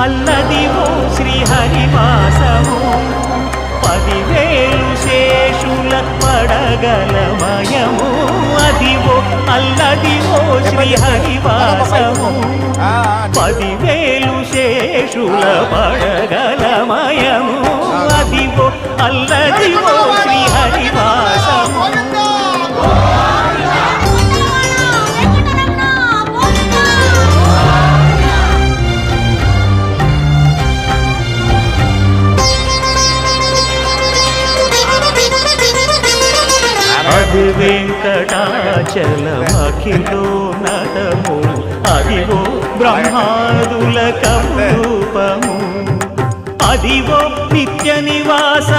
అల్లదివో శ్రీహరివాసము 10,000 శేషుల పడగలమయము అదివో అల్లదివో శ్రీహరివాసము 10,000 శేషుల పడగలమయము అదివో అల్లదివో శ్రీహరివాసము అది వెంకటాచలమఖిలో నటము అదివో బ్రహ్మాదుల కరూపము అదివో నిత్య నివాస